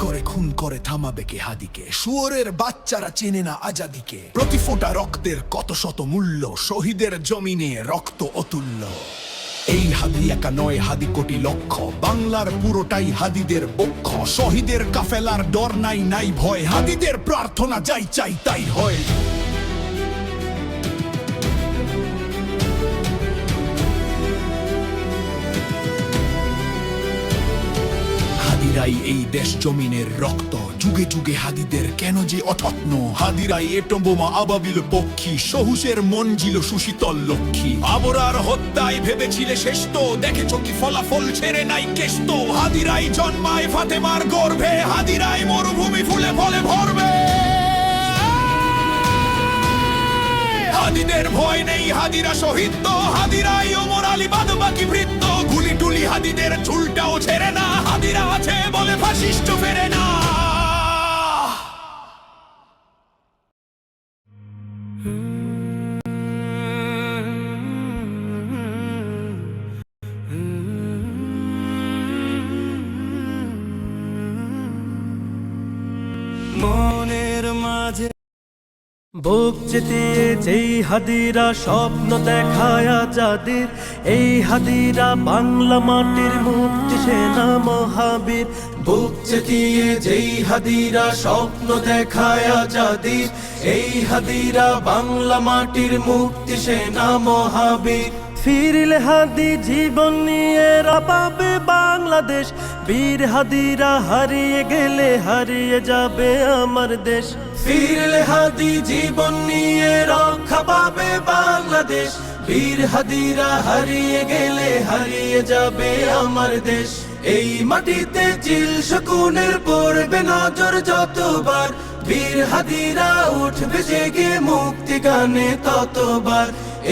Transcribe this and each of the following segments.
করে খুন করে থামাবে কে হাদিকে? শুয়োরের বাচ্চারা চেনে না আজাদিকে। প্রতি ফোঁটা রক্তের কত শত মূল্য, শহীদের জমিনে রক্ত অতুল্য। এই হাদি একা নয়, হাদি কোটি লক্ষ, বাংলার পুরোটাই হাদিদের পক্ষ। শহীদের কাফেলার ডর নাই, নাই ভয়, হাদিদের প্রার্থনা যাই চাই তাই হয়। হাদিরাই এই দেশ জমিনের রক্ত, যুগে যুগে হাদিদের কেন যে অযত্ন। হাদিরাই এটম বোমা আবাবিল পক্ষী, সহুসের মঞ্জিল সুশীতল লক্ষ্মী। আবরার হত্যায় ভেবেছিলে শ্রেষ্ঠ, দেখেছ কি ফলাফল ছেড়ে নাই কেষ্ট। হাদিরাই জন্মায় ফাতেমার গর্ভে, হাদিরাই মরুভূমি ফুলে ফলে ভরবে। হাদিদের ভয় নেই, হাদিরা শহীদ তো, হাদিরাই ওমর আলী বাদ বাকি বৃত্ত। গুলি টুলি হাদিদের চুলটাও ছেড়ে না, হাদিরা আছে বলে ফাশিস্ট ফেরে না। মনের মাঝে বুক চিতিয়ে যেই হাদিরা স্বপ্ন দেখায় আজাদির, এই হাদিরা বাংলা মাটির মুক্তি সেনা মহাবীর। বুক চিতিয়ে যেই হাদিরা স্বপ্ন দেখায় আজাদির, এই হাদিরা বাংলা মাটির মুক্তি সেনা মহাবীর। ফিরলে হাদি জীবন নিয়ে পাবে বাংলাদেশ, বীর হাদিরা হারিয়ে গেলে হারিয়ে যাবে আমার দেশ। ফিরলে হাদি জীবন নিয়ে রক্ষা পাবে বাংলাদেশ, বীর হাদিরা হারিয়ে গেলে হারিয়ে যাবে আমার দেশ। এই মাটিতে চিল শকুনের পড়বে নজর যতবার, বীর হাদিরা উঠবে জেগে মুক্তি গানে ততবার।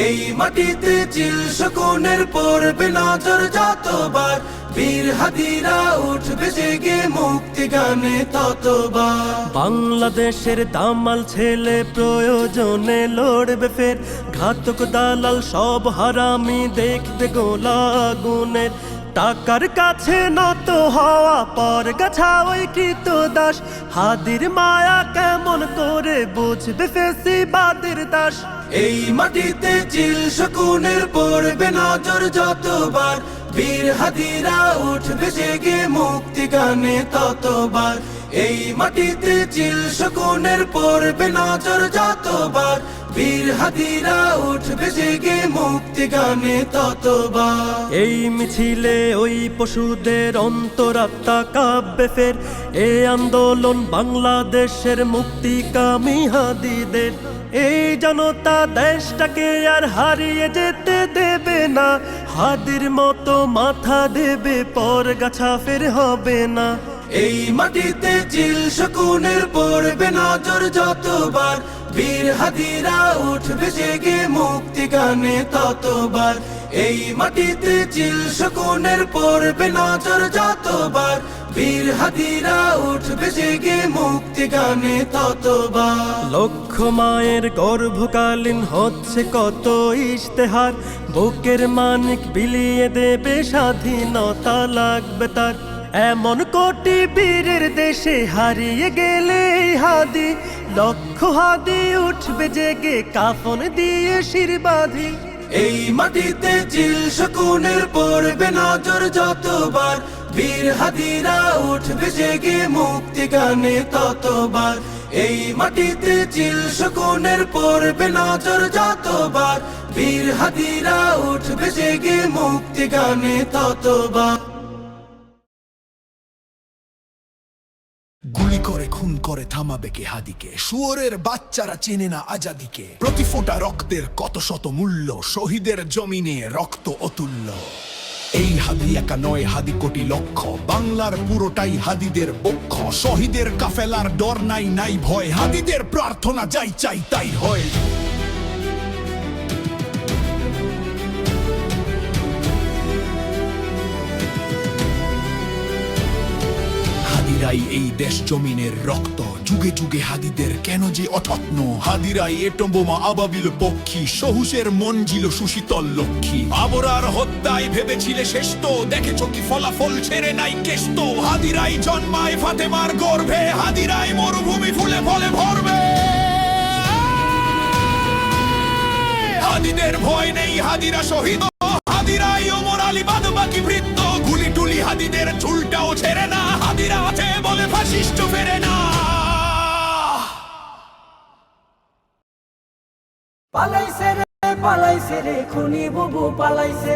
এই মাটিতে চিল শকুনের পড়বে নজর যতবার, বীর হাদিরা উঠবে জেগে মুক্তি গানে ততবার। বাংলাদেশের দামাল ছেলে প্রয়োজনে লড়বে ফের, ঘাতক দালাল সব হারামি দেখবে গোলা আগুনের। টাকার কাছে নত হওয়া পর গাছা ওই কৃত দাস, হাদির মায়া কেমন করে বুঝবে ফেসিবাদের দাস। এই মাটিতে চিল শকুনের পড়বে নজর যতবার, বীর হাদিরা উঠবে জেগে মুক্তি গানে ততবার। এই মাটিতে চিল শকুনের পড়বে নজর যতবার, বীর হাদিরা উঠবে জেগে মুক্তি গানে ততবার। এই মিছিলে ওই পশুদের অন্তরাত্মা কাঁপবে ফের, এই আন্দোলন বাংলাদেশের মুক্তিকামী হাদিদের। এই জনতা দেশটাকে আর হারিয়ে যেতে দেবে না, হাদির মতো মাথা দেবে পর গাছা ফের হবে না। এই মাটিতে চিল শকুনের পড়বে নজর যতবার, বীর হাদিরা উঠবে জেগে মুক্তি গানে ততবার। এই মাটিতে চিল শকুনের পড়বে নজর যতবার, বীর হাদিরা উঠবে জেগে মুক্তি গানে ততবার। লক্ষ মায়ের গর্ভকালীন হচ্ছে কত ইশতেহার, বুকের মানিক বিলিয়ে দেবে স্বাধীনতা লাগবে তার। এমন কোটি বীরের দেশে হারিয়ে গেলে হাদি, লক্ষ হাদি উঠবে জেগে কাফন দিয়ে শির বাঁধি। এই মাটিতে চিল শকুনের পড়বে নজর যতবার, বীর হাদিরা উঠবে জেগে মুক্তি গানে ততবার। এই মাটিতে চিল শকুনের পড়বে নজর যতবার, বীর হাদিরা উঠবে জেগে মুক্তি গানে ততবার। গুলি করে খুন করে থামাবে কে হাদিকে? শুয়োরের বাচ্চারা চেনে না আজাদিকে। প্রতি ফোঁটা রক্তের কত শত মূল্য, শহীদের জমিনে রক্ত অতুল্য। এই হাদি একা নয়, হাদি কোটি লক্ষ, বাংলার পুরোটাই হাদিদের পক্ষ। শহীদের কাফেলার ডর নাই, নাই ভয়, হাদিদের প্রার্থনা যাই চাই তাই হয়। হাদিরাই এই দেশ জমিনের রক্ত, যুগে যুগে হাদিদের কেন যে অযত্ন। হাদিরাই এটম বোমা আবাবিল পক্ষী, সহুসের মন ছিল সুশীতল লক্ষ্মী। আবরার হত্যায় ভেবেছিলে শ্রেষ্ঠ, দেখেছ কি ফলাফল ছেড়ে নাই কেষ্ট। হাদিরাই জন্মায় ফাতেমার গর্ভে, হাদিরাই মরুভূমি ফুলে ফলে ভরবে। হাদিদের ভয় নেই, হাদিরা শহীদ। হাদিরাই ওমর আলী বাদ বাকি বৃত্ত, গুলি টুলি হাদিদের চুলটাও ছেড়ে না। হাদিরা আছে বলে ফাশিস্ট ফেরে না। পালাইছে রে খুনি বুবু পালাইছে।